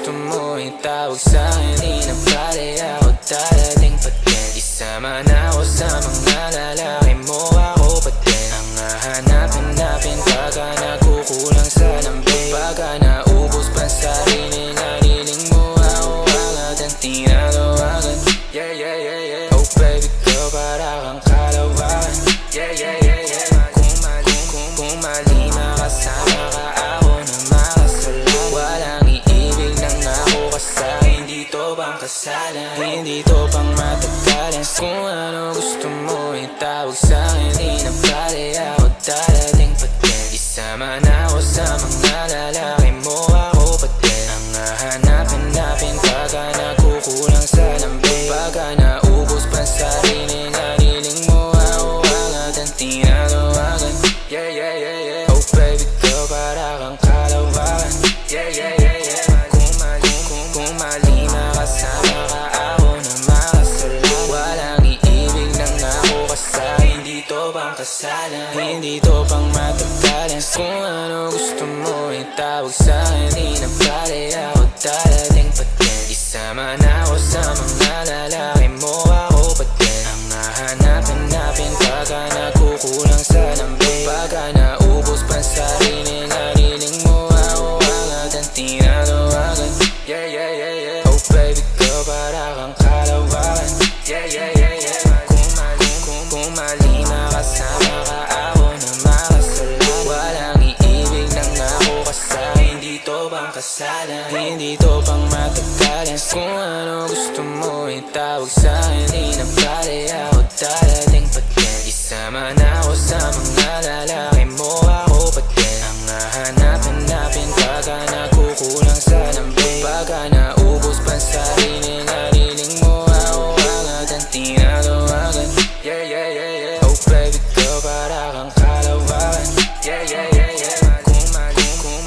gusto mo itawag sa'kin, di na pare ako darating pa din. Isama na ako sa mga lalaki mo, ako pa din ang hahanap-hanapin pagka nagkukulang sa lambing. Pagka naubos pa sa sarili, nariling mo ako agad ang tinatawagan. Yeah, yeah, yeah, yeah. Oh baby girl, para kang kalawakan. Yeah, yeah, yeah, yeah. Kung mali makasama ka, ako na makasalan. Walang iibig ng ako ka sa'kin, hindi to pang kasalan, hindi to pang matagalan. Kung ano gusto mo itawag sa'kin, di na pare ako darating pa din. Isama na ako sa mga lalaki mo, ako pa din ang hahanap-hanapin pagka nagkukulang sa lambing. Pagka naubos pa sa sarili, nariling mo ako agad ang tinatawagan. Yeah, yeah, yeah, yeah. Oh baby girl, para kang kalawakan. Yeah, yeah, yeah, yeah. Kung mali makasama ka, ako na makasalan. Walang iibig ng ako ka sa'kin, hindi to pang kasalan, hindi to pang matagalan. Kung ano gusto mo itawag sa'kin, di na pare ako darating pa din. Isama na ako sa mga lalaki mo, ako pa din ang hahanap-hanapin pagka nagkukulang sa lambing. Pagka naubos pa sa sarili, nariling mo ako agad ang tinatawagan. Yeah, yeah, yeah, yeah. Oh baby girl, para kang kalawakan. Yeah, yeah, yeah, yeah. Kung mali makasama ka, ako na makasalan. Walang iibig ng ako ka sa'kin, hindi to pang kasalan, hindi to pang matagalan. Kung ano gusto mo itawag sa'kin, di na pare ako darating pa din. Isama na ako sa mga lalaki mo, ako pa din ang hahanap-hanapin pagka nagkukulang sa lambing. Pagka naubos pa sa sarili, nariling mo ako agad ang tinatawagan. Yeah, yeah, yeah, yeah. Oh baby girl, para kang kalawakan. Yeah, yeah, yeah, yeah.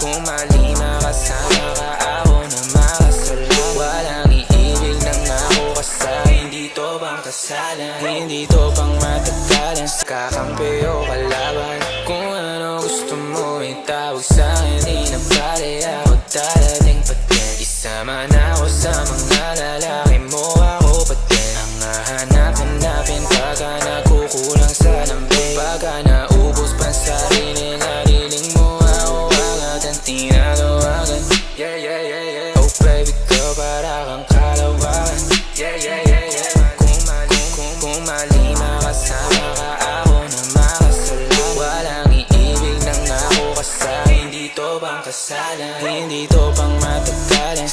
Kung mali makasama ka, ako na makasalan. Walang iibig ng ako ka sa'kin, hindi to pang kasalan, hindi to pang matagalan. Kakampi o kalaban, kung ano gusto mo itawag sa'kin, di na pare ako darating pa din. Isama na ako sa mga lalaki mo, ako pa din ang hahanap-hanapin pagka nagkukulang sa lambing. Pagka naubos pa sa sarili, nariling mo ako agad ang tinatawagan. Yeah, yeah, yeah, yeah. Oh baby girl, para kang kalawakan. Yeah, yeah, yeah, yeah. Kung mali makasama ka, ako na makasalan. Walang iibig ng ako ka sa'kin, hindi to pang kasalan, hindi to pang matagalan.